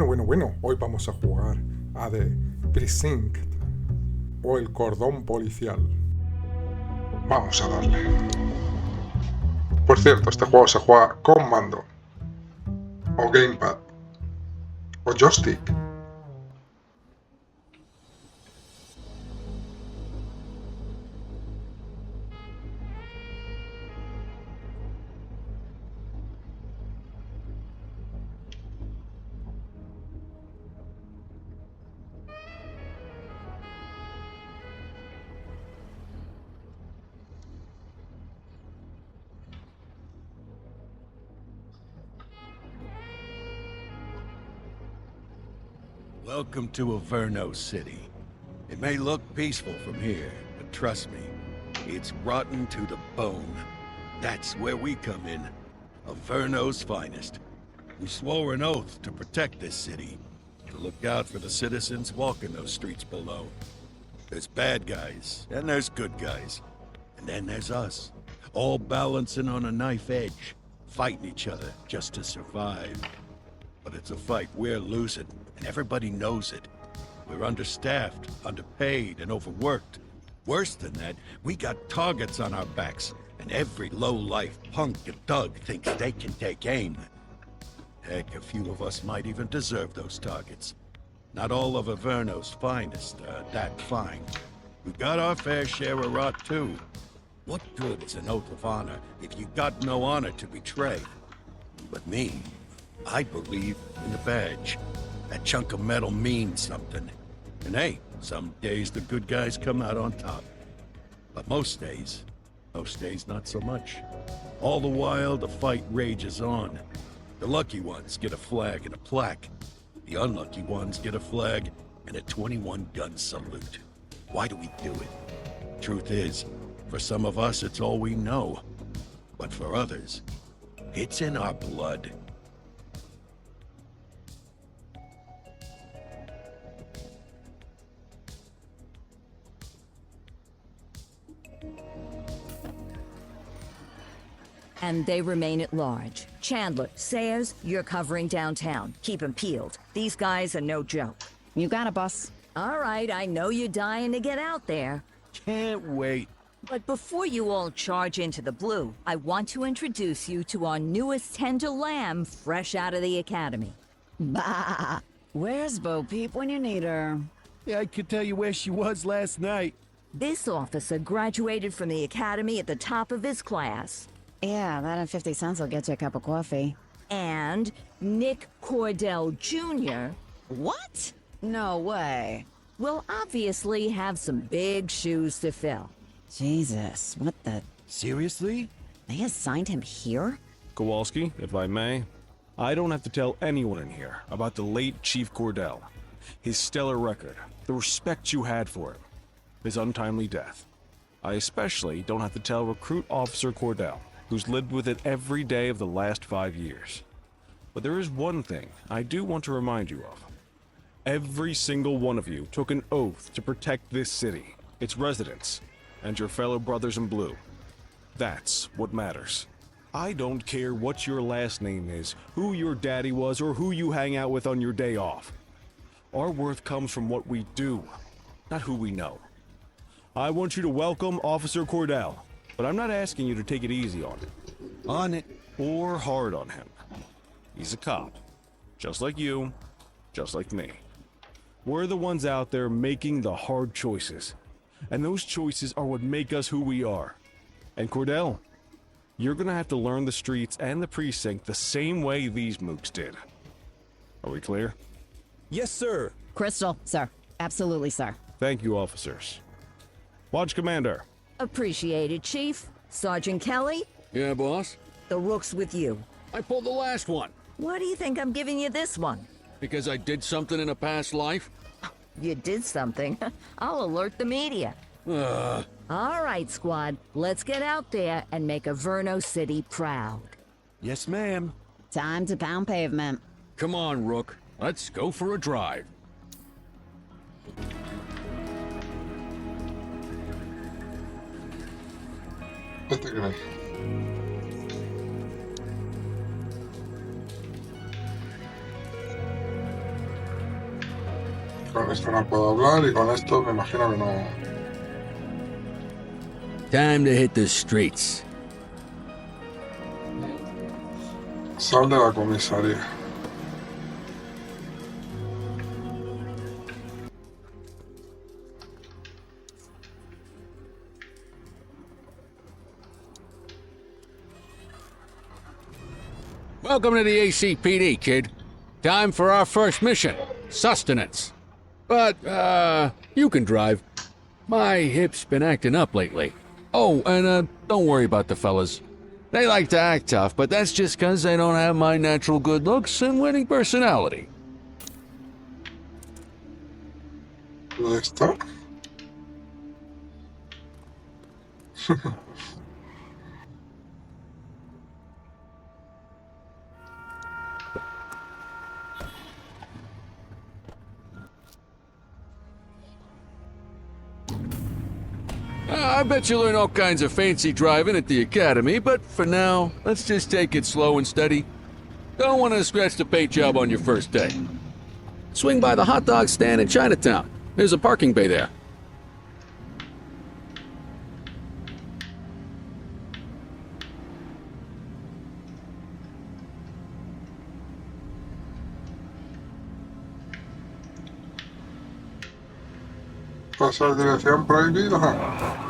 Bueno, hoy vamos a jugar a The Precinct o el cordón policial. Vamos a darle. Por cierto, este juego se juega con mando, o gamepad, o joystick. Welcome to Averno City. It may look peaceful from here, but trust me, it's rotten to the bone. That's where we come in. Averno's finest. We swore an oath to protect this city, to look out for the citizens walking those streets below. There's bad guys, and there's good guys. And then there's us, all balancing on a knife edge, fighting each other just to survive. But it's a fight we're losing, and everybody knows it. We're understaffed, underpaid, and overworked. Worse than that, we got targets on our backs, and every low-life punk and thug thinks they can take aim. Heck, a few of us might even deserve those targets. Not all of Averno's finest are that fine. We've got our fair share of rot, too. What good is an oath of honor if you got no honor to betray? But me, I believe in the badge. That chunk of metal means something. And hey, some days the good guys come out on top. But most days not so much. All the while, the fight rages on. The lucky ones get a flag and a plaque. The unlucky ones get a flag and a 21-gun salute. Why do we do it? Truth is, for some of us, it's all we know. But for others, it's in our blood. And they remain at large. Chandler, Sayers, you're covering downtown. Keep 'em peeled. These guys are no joke. You got it, boss. All right, I know you're dying to get out there. Can't wait. But before you all charge into the blue, I want to introduce you to our newest tender lamb fresh out of the academy. Bah! Where's Bo Peep when you need her? Yeah, I could tell you where she was last night. This officer graduated from the academy at the top of his class. Yeah, that and 50 cents will get you a cup of coffee. And Nick Cordell Jr. What? No way. will obviously have some big shoes to fill. Jesus, what the... Seriously? They assigned him here? Kowalski, if I may, I don't have to tell anyone in here about the late Chief Cordell, his stellar record, the respect you had for him, his untimely death. I especially don't have to tell Recruit Officer Cordell, who's lived with it every day of the last 5 years. But there is one thing I do want to remind you of. Every single one of you took an oath to protect this city, its residents, and your fellow brothers in blue. That's what matters. I don't care what your last name is, who your daddy was, or who you hang out with on your day off. Our worth comes from what we do, not who we know. I want you to welcome Officer Cordell, but I'm not asking you to take it easy on him. On it. Or hard on him. He's a cop, just like you, just like me. We're the ones out there making the hard choices, and those choices are what make us who we are. And Cordell, you're gonna have to learn the streets and the precinct the same way these mooks did. Are we clear? Yes, sir. Crystal, sir. Absolutely, sir. Thank you, officers. Watch Commander. Appreciated, Chief. Sergeant Kelly, Yeah, boss? the rook's with you. I pulled the last one. Why do you think I'm giving you this one? Because I did something in a past life? You did something. I'll alert the media. All right, squad. Let's get out there and make Averno City proud. Yes, ma'am. Time to pound pavement. Come on, Rook. Let's go for a drive. Este que con esto no puedo hablar y con esto me imagino que no. Time to hit the streets. Sal de la comisaría. Welcome to the ACPD, kid. Time for our first mission, sustenance. But, you can drive. My hip's been acting up lately. Oh, and, don't worry about the fellas. They like to act tough, but that's just 'cause they don't have my natural good looks and winning personality. ¿Esta? I bet you learn all kinds of fancy driving at the academy, but for now, let's just take it slow and steady. Don't want to scratch the paint job on your first day. Swing by the hot dog stand in Chinatown. There's a parking bay there. Pasar dirección prohibida.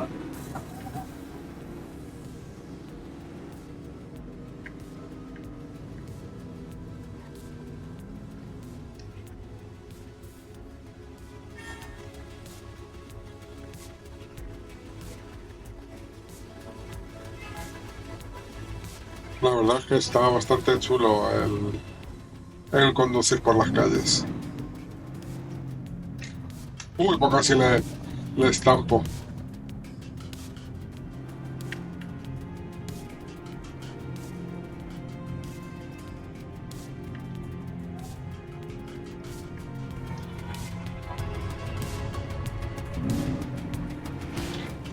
La verdad es que está bastante chulo el conducir por las calles. Uy, pues casi le estampo.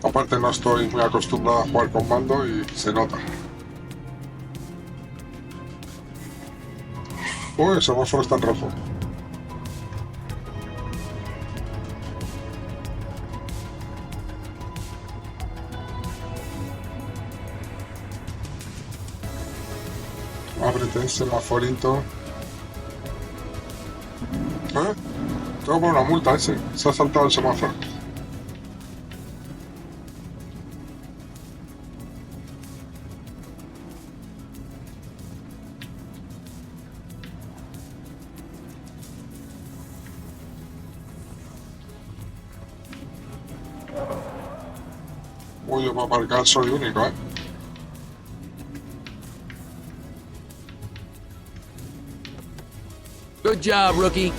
Aparte no estoy muy acostumbrado a jugar con mando y se nota. Uy, el semáforo está en rojo. Ábrete, semaforito. Tengo por una multa ese. Se ha saltado el semáforo. Uy, yo para aparcar soy único, ¿eh? Good job, rookie.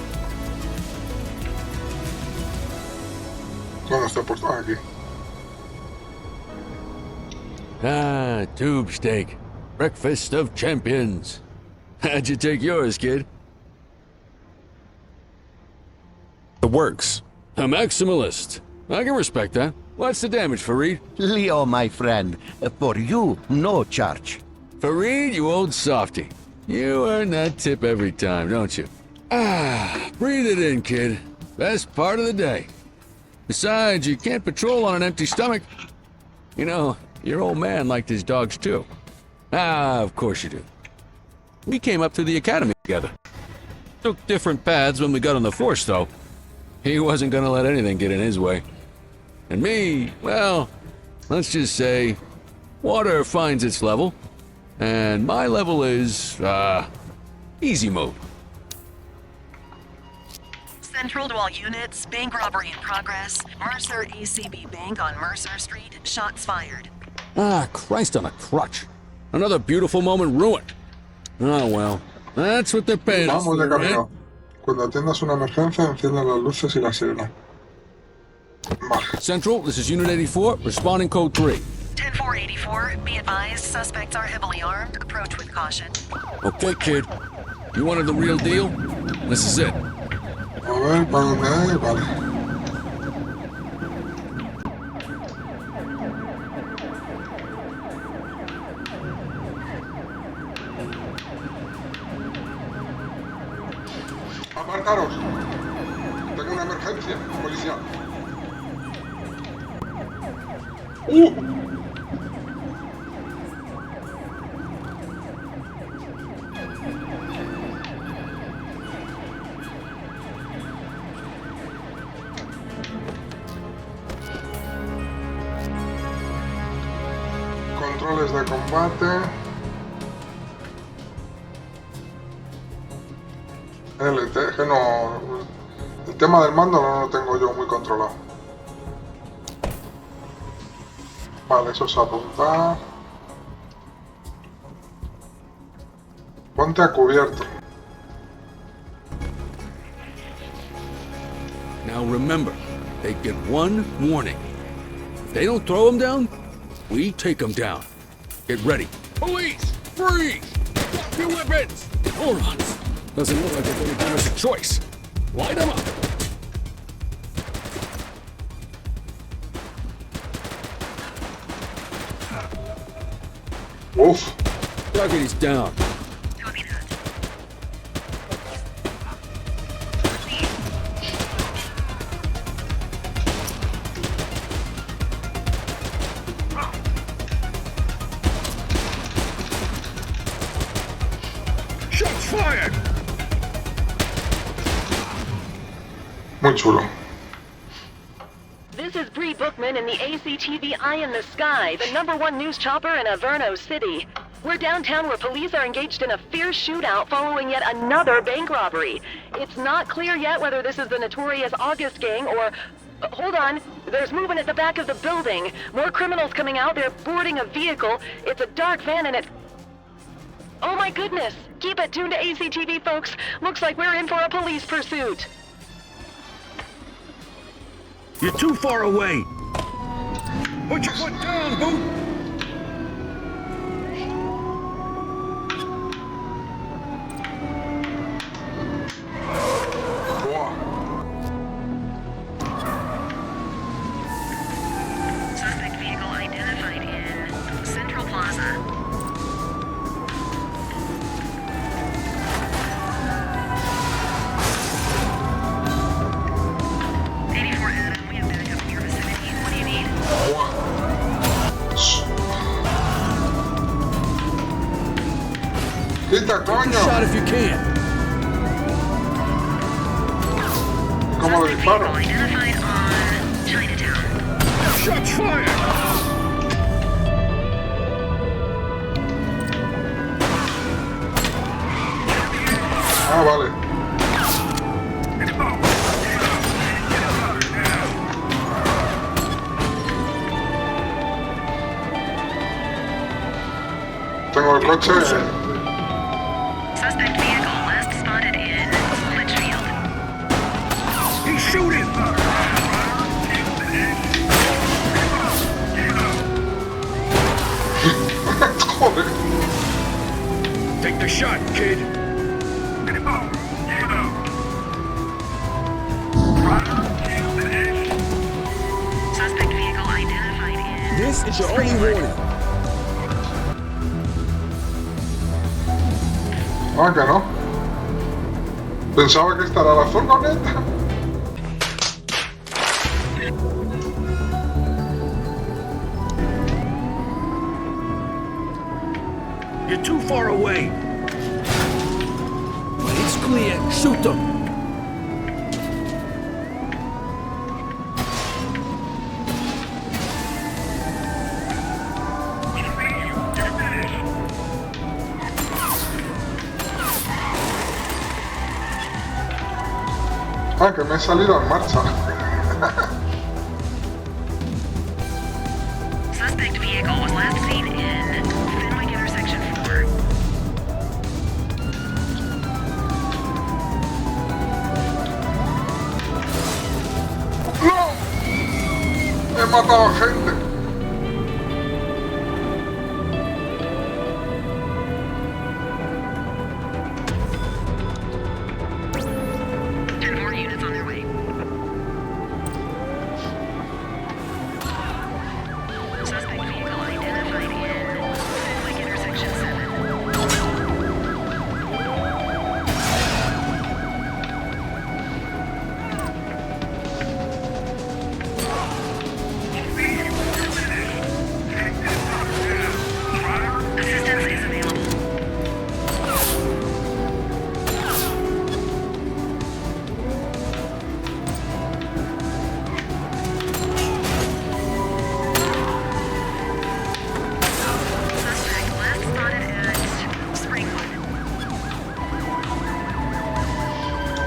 ¿Dónde está puesto? Ah, aquí. Ah, tube steak. Breakfast of champions. How'd you take yours, kid? The works. A maximalist. I can respect that. What's the damage, Fareed? Leo, my friend, for you, no charge. Fareed, you old softy. You earn that tip every time, don't you? Ah, breathe it in, kid. Best part of the day. Besides, you can't patrol on an empty stomach. You know, your old man liked his dogs too. Ah, of course you do. We came up through the academy together. Took different paths when we got on the force, though. He wasn't gonna let anything get in his way. And me, well, let's just say, water finds its level, and my level is, easy mode. Central to all units, bank robbery in progress. Mercer ECB Bank on Mercer Street, shots fired. Ah, Christ on a crutch. Another beautiful moment ruined. Oh well, that's what they're paying us Vamos de for, right? camino. Cuando atiendas una emergencia, enciendan las luces y la sirena. Vale. Central, this is Unit 84, responding code 3. 10-484, be advised, suspects are heavily armed. Approach with caution. Okay, kid. You wanted the real deal? This is it. A ver, ¿para dónde hay? Vale. Aparcaros. Tengo una emergencia policial. Controles de combate. LT, que no... El tema del mando no lo tengo yo muy controlado. Vale, eso es apuntar. Ponte a cubierto. Now remember, they get one warning. If they don't throw them down, we take them down. Get ready. Police! Freeze! Drop your weapons! Morons! Doesn't look like they're going to give us a choice. Light them up! Oof. Target is down. Copy that. Shots fired! Muy chulo. This is Bree Bookman in the ACTV Eye in the Sky, the #1 news chopper in Averno City. We're downtown where police are engaged in a fierce shootout following yet another bank robbery. It's not clear yet whether this is the notorious August gang or... hold on, there's movement at the back of the building. More criminals coming out, they're boarding a vehicle. It's a dark van and it... oh my goodness! Keep it tuned to ACTV, folks. Looks like we're in for a police pursuit. You're too far away! Put your foot down, boot! Suspect vehicle identified in Central Plaza. ¡Quita, coño! Shot if you can. ¿Cómo lo disparo? Identified on Chinatown. Shots fired! Ah, vale. Tengo el coche. Suspect vehicle last spotted in Litchfield. He's shooting! Joder. Take the shot, kid. Suspect vehicle identified in... This is your only warning. Ah, que no. Pensaba que esta era la furgoneta. You're too far away. It's clear. Shoot them. Ah, que me he salido en marcha. Suspect vehicle was last seen in Fenwick intersection 4. ¡No! He matado a gente.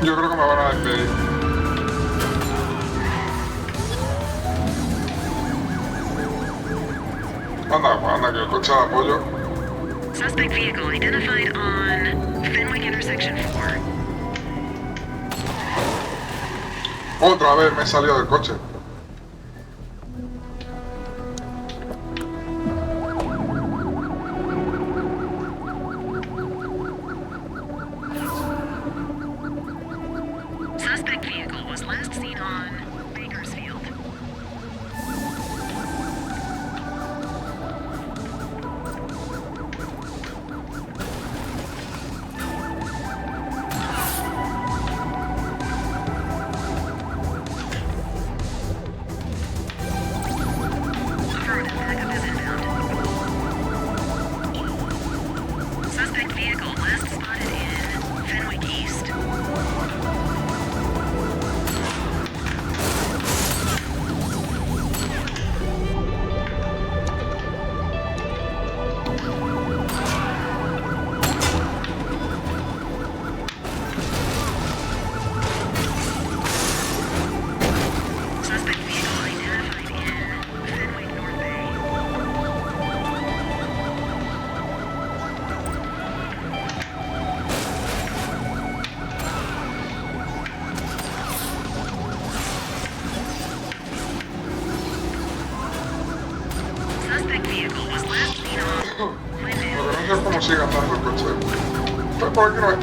Yo creo que me van a despedir. Anda, que el coche de apoyo. Suspect vehicle identified on Fenwick intersection 4. Otra vez me he salido del coche. Suspect vehicle was last seen on Bakersfield. Affirmative, backup is inbound. Suspect vehicle last spotted in Fenwick East. Suspect vehicle identified in Fenwick North Bay. Suspect vehicle was last seen on Lo que no sé es cómo sigue andando el coche. Pues por aquí no hay.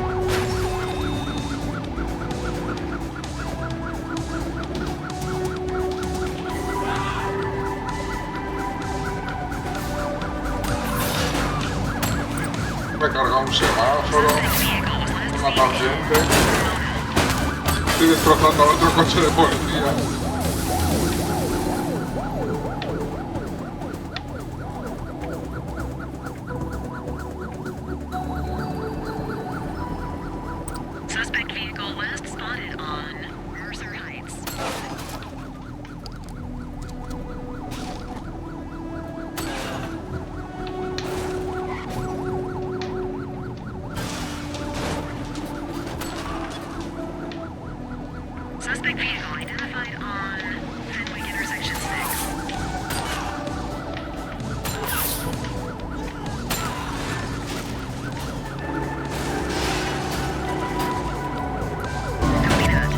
Me he cargado un semáforo, una tangente. Estoy destrozando al otro coche de policía. Suspect vehicle last spotted on Mercer Heights. Suspect vehicle identified on Fenwick intersection 6. Copy that.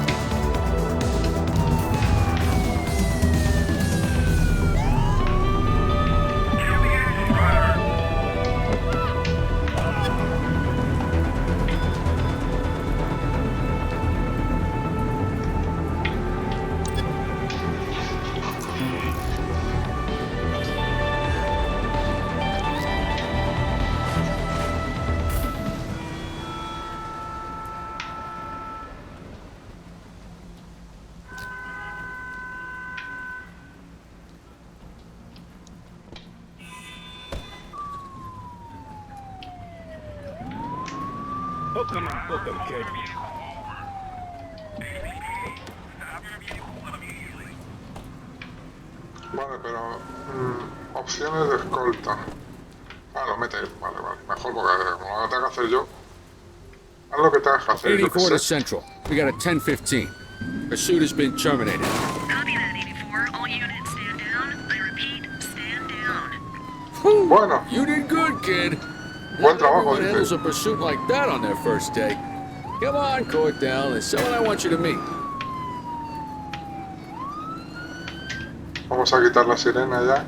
Vale, pero... opciones de escolta. Ah, lo mete él. Vale. Mejor porque como lo tengo que hacer yo. Haz lo que tengas que hacer. Yo que 84 to sé. Central. We got a 10:15. Pursuit has been terminated. Copy that, 84. All units stand down. I repeat, stand down. Bueno, You did good, kid. buen trabajo, Everyone handles dice. a pursuit like that on their first day. Come on, Cordell, there's someone I want you to meet. Vamos a quitar la sirena ya.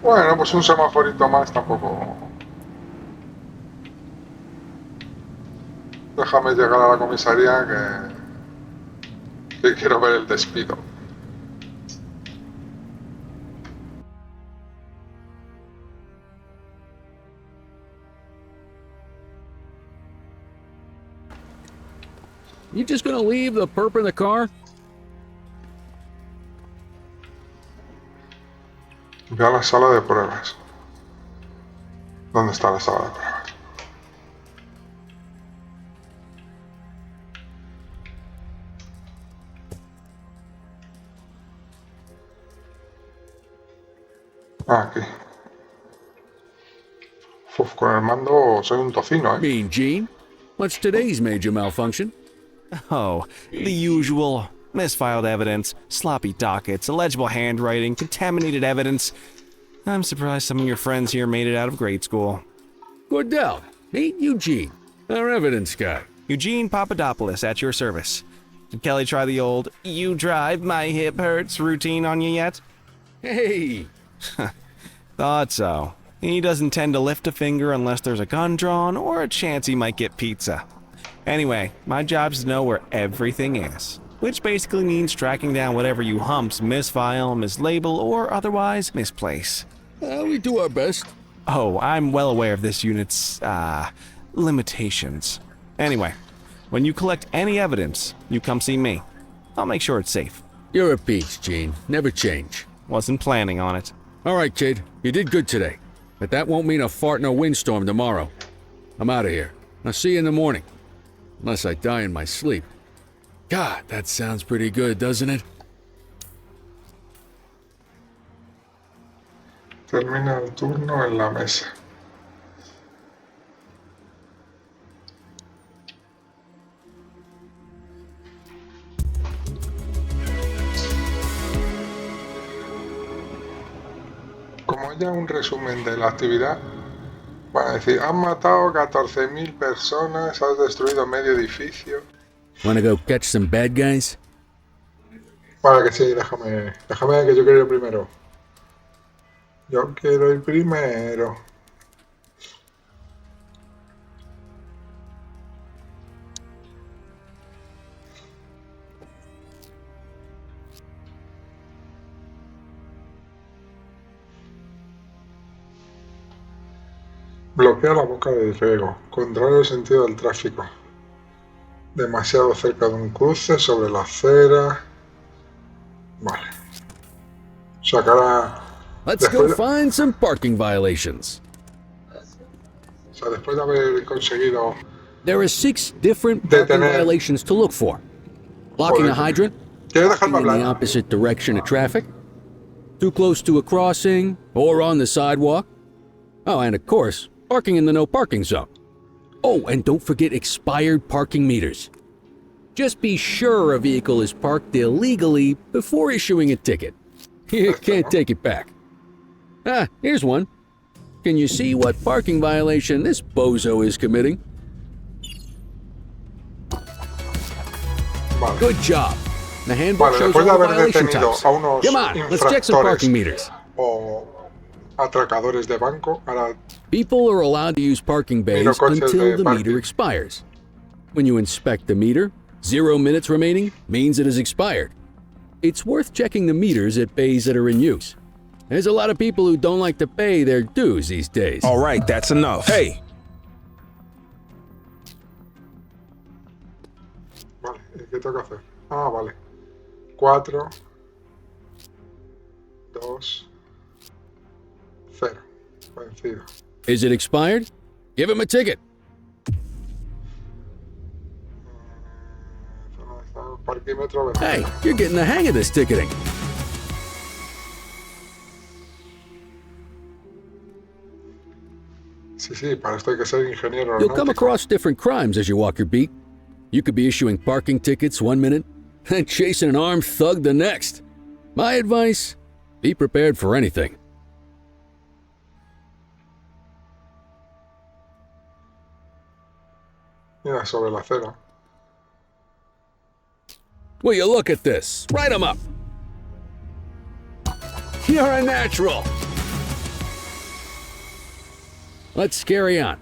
Bueno, pues un semaforito más tampoco. Déjame llegar a la comisaría que quiero ver el despido. You just gonna leave the perp in the car? Ve a la sala de pruebas. ¿Dónde está la sala de pruebas? Ah, aquí. Uf, con el mando soy un tocino, ¿eh? Mean Gene? What's today's major malfunction? Oh, the usual. Misfiled evidence, sloppy dockets, illegible handwriting, contaminated evidence. I'm surprised some of your friends here made it out of grade school. Cordell, meet Eugene, our evidence guy. Eugene Papadopoulos at your service. Did Kelly try the old, you drive, my hip hurts routine on you yet? Hey! Thought so. He doesn't tend to lift a finger unless there's a gun drawn or a chance he might get pizza. Anyway, my job's to know where everything is, which basically means tracking down whatever you humps misfile, mislabel, or otherwise misplace. We do our best. Oh, I'm well aware of this unit's, limitations. Anyway, when you collect any evidence, you come see me. I'll make sure it's safe. You're a peach, Gene. Never change. Wasn't planning on it. All right, kid. You did good today. But that won't mean a fart in a windstorm tomorrow. I'm out of here. I'll see you in the morning. Unless I die in my sleep. God, that sounds pretty good, doesn't it? Termina el turno en la mesa. Como ya un resumen de la actividad, van a decir, has matado 14.000 personas, has destruido medio edificio. Wanna go catch some bad guys? Vale, que sí, déjame que yo quiero ir primero. Yo quiero ir primero. Bloquea la boca del riego, contrario al sentido del tráfico. Demasiado cerca de un cruce, sobre la acera. Vale. Sacará... Let's go find some parking violations. O sea, después de haber conseguido... There are 6 different parking violations to look for. Blocking a hydrant, parking in the opposite direction of traffic, too close to a crossing, or on the sidewalk. Oh, and of course, parking in the no parking zone. Oh, and don't forget expired parking meters. Just be sure a vehicle is parked illegally before issuing a ticket. You can't take it back. Ah, here's one. Can you see what parking violation this bozo is committing? Vale. Good job. The handbook shows all the violation types. Come on, let's check some parking meters. O atracadores de banco. Ahora People are allowed to use parking bays until the meter expires. When you inspect the meter, 0 minutes remaining means it is expired. It's worth checking the meters at bays that are in use. There's a lot of people who don't like to pay their dues these days. All right, that's enough. Hey! Vale, ¿qué tengo que hacer? Ah, vale. 4, 2, 0. Vencido. Is it expired? Give him a ticket. Hey, you're getting the hang of this ticketing. Sí, para esto hay que ser ingeniero. You'll come across different crimes as you walk your beat. You could be issuing parking tickets 1 minute and chasing an armed thug the next. My advice, be prepared for anything. Mira, sobre la acera. Will you look at this? Write 'em up. You're a natural. Let's carry on.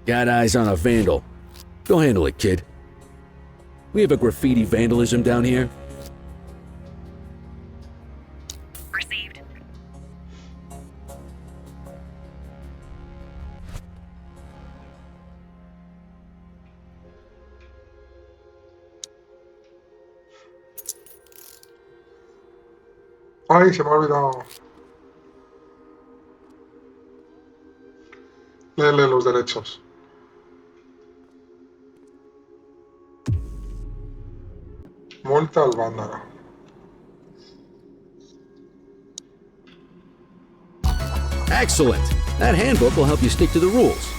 Got eyes on a vandal. Go handle it, kid. We have a graffiti vandalism down here. Received. Ay, se me ha olvidado. Léele los derechos. Multa al vándalo. Excellent. That handbook will help you stick to the rules.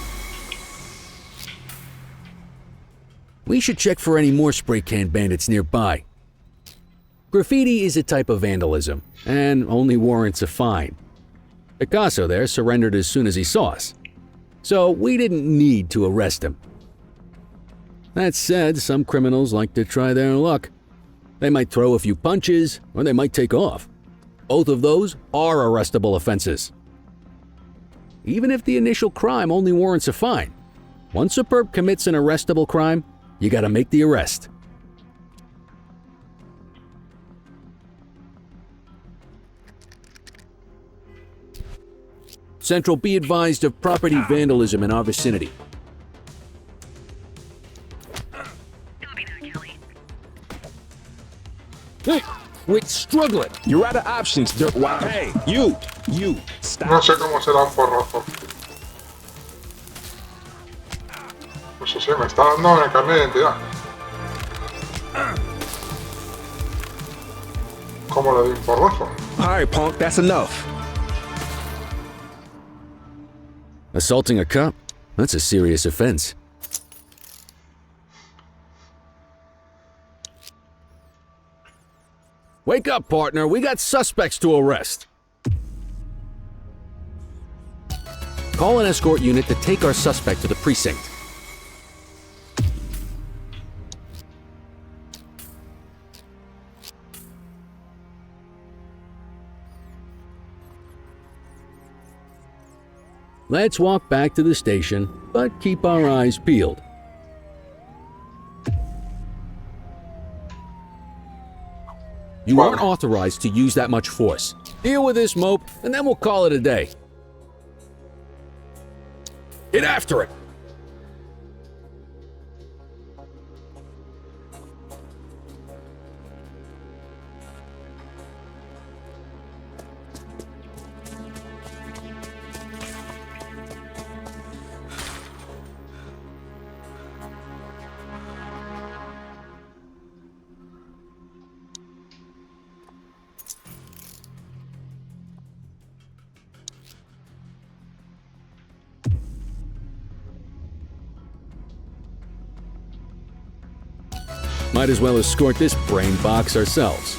We should check for any more spray can bandits nearby. Graffiti is a type of vandalism, and only warrants a fine. Picasso there surrendered as soon as he saw us, so we didn't need to arrest him. That said, some criminals like to try their luck. They might throw a few punches, or they might take off. Both of those are arrestable offenses. Even if the initial crime only warrants a fine, once a perp commits an arrestable crime, you gotta make the arrest. Central, be advised of property vandalism in our vicinity. Hey, quit struggling. You're out of options, Dirk. Hey, you, stop. No sé cómo será un porrazo. Eso sí, me está dando el carnet de identidad. ¿Cómo le doy un porrazo? All right, punk, that's enough. Assaulting a cop? That's a serious offense. Wake up, partner. We got suspects to arrest. Call an escort unit to take our suspect to the precinct. Let's walk back to the station, but keep our eyes peeled. You aren't authorized to use that much force. Deal with this mope, and then we'll call it a day. Get after it! Might as well escort this brain box ourselves.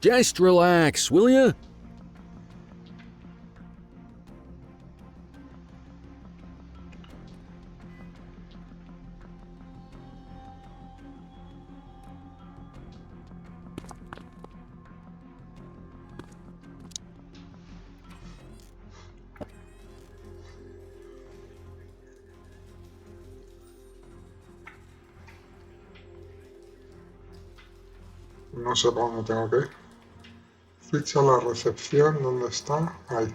Just relax, will ya? No sé para dónde tengo que ir. Ficha la recepción, ¿dónde está? Ahí.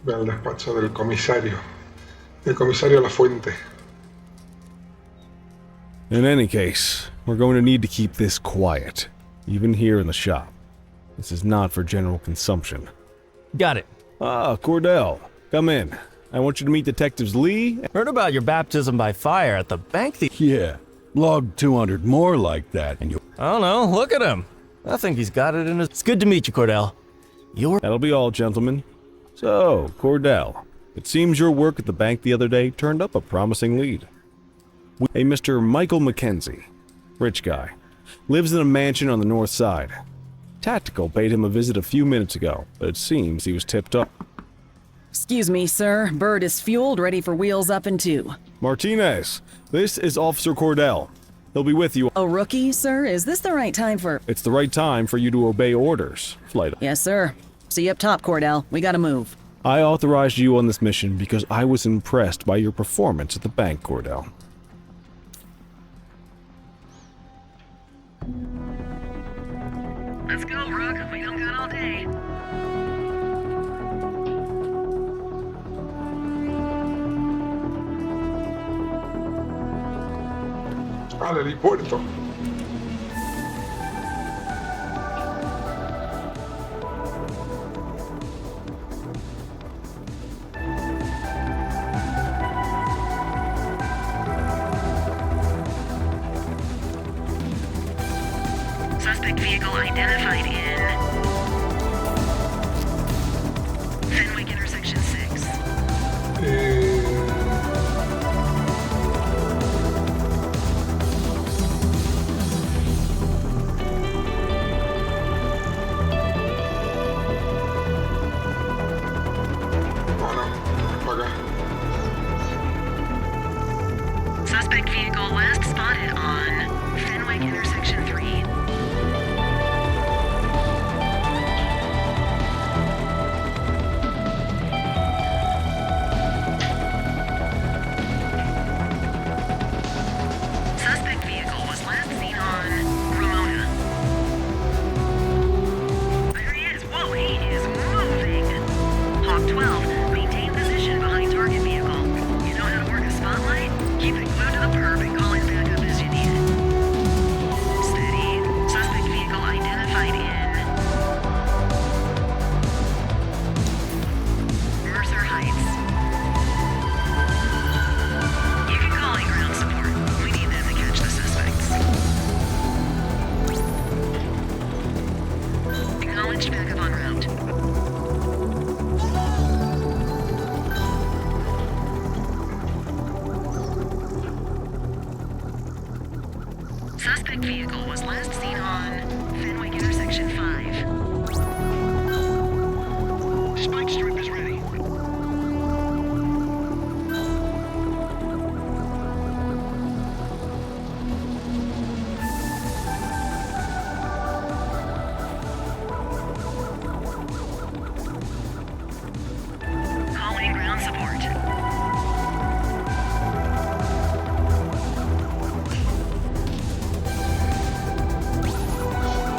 Ve al despacho del comisario. El comisario La Fuente. In any case, we're going to need to keep this quiet, even here in the shop. This is not for general consumption. Got it. Ah, Cordell, come in. I want you to meet Detectives Lee. Heard about your baptism by fire at the bank Yeah, log 200 more like that, and you... I don't know, look at him. I think he's got it in his... It's good to meet you, Cordell. That'll be all, gentlemen. So, Cordell, it seems your work at the bank the other day turned up a promising lead. A Mr. Michael Mackenzie, rich guy, lives in a mansion on the north side. Tactical paid him a visit a few minutes ago, but it seems he was tipped up. Excuse me, sir. Bird is fueled, ready for wheels up in 2. Martinez, this is Officer Cordell. He'll be with you. A rookie, sir? Is this the right time for... It's the right time for you to obey orders, Flight. Yes, sir. See you up top, Cordell. We gotta move. I authorized you on this mission because I was impressed by your performance at the bank, Cordell. Let's go, Rook. We don't got all day. Al helipuerto. Suspect vehicle identified in Fenwick intersection 6. Suspect vehicle last spotted on Fenwick intersection 3. Suspect vehicle was last seen on Ramona. There he is. Whoa, he is moving. Hawk 12, maintain position behind target vehicle. You know how to work a spotlight? Keep it glued to the perp and call it back up as you need it. Steady. Suspect vehicle identified in Mercer Heights. You can call in ground support. We need them to catch the suspects. Acknowledged backup en route. Suspect vehicle was last seen on Fenwick intersection 5. Spike strip is ready. Calling ground support.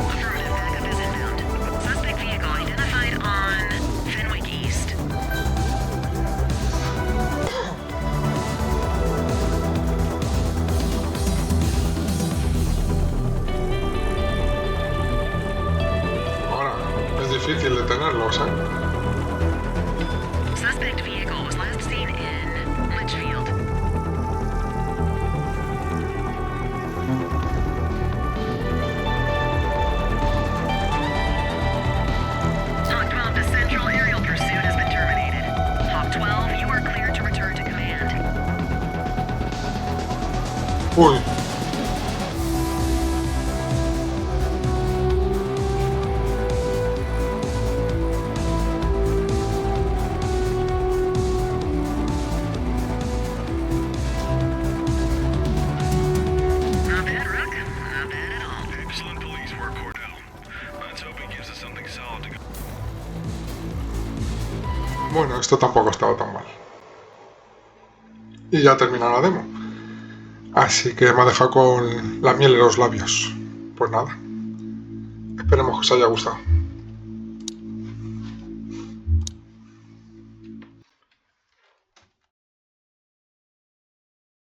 Affirmative, backup is inbound. Suspect vehicle identified on Fenwick East. Ahora, es difícil detenerlos, ¿eh? Suspect vehicle was last seen in Litchfield. Hawk 12 to Central, aerial pursuit has been terminated. Hawk 12, you are cleared to return to command. Uy. Not bad, Rook. Not bad at all. Excellent police work, Cordell. Let's hope it gives us something solid to go. Bueno, esto tampoco ha estado tan mal. Y ya termina la demo. Así que me ha dejado con la miel en los labios. Pues nada. Esperemos que os haya gustado.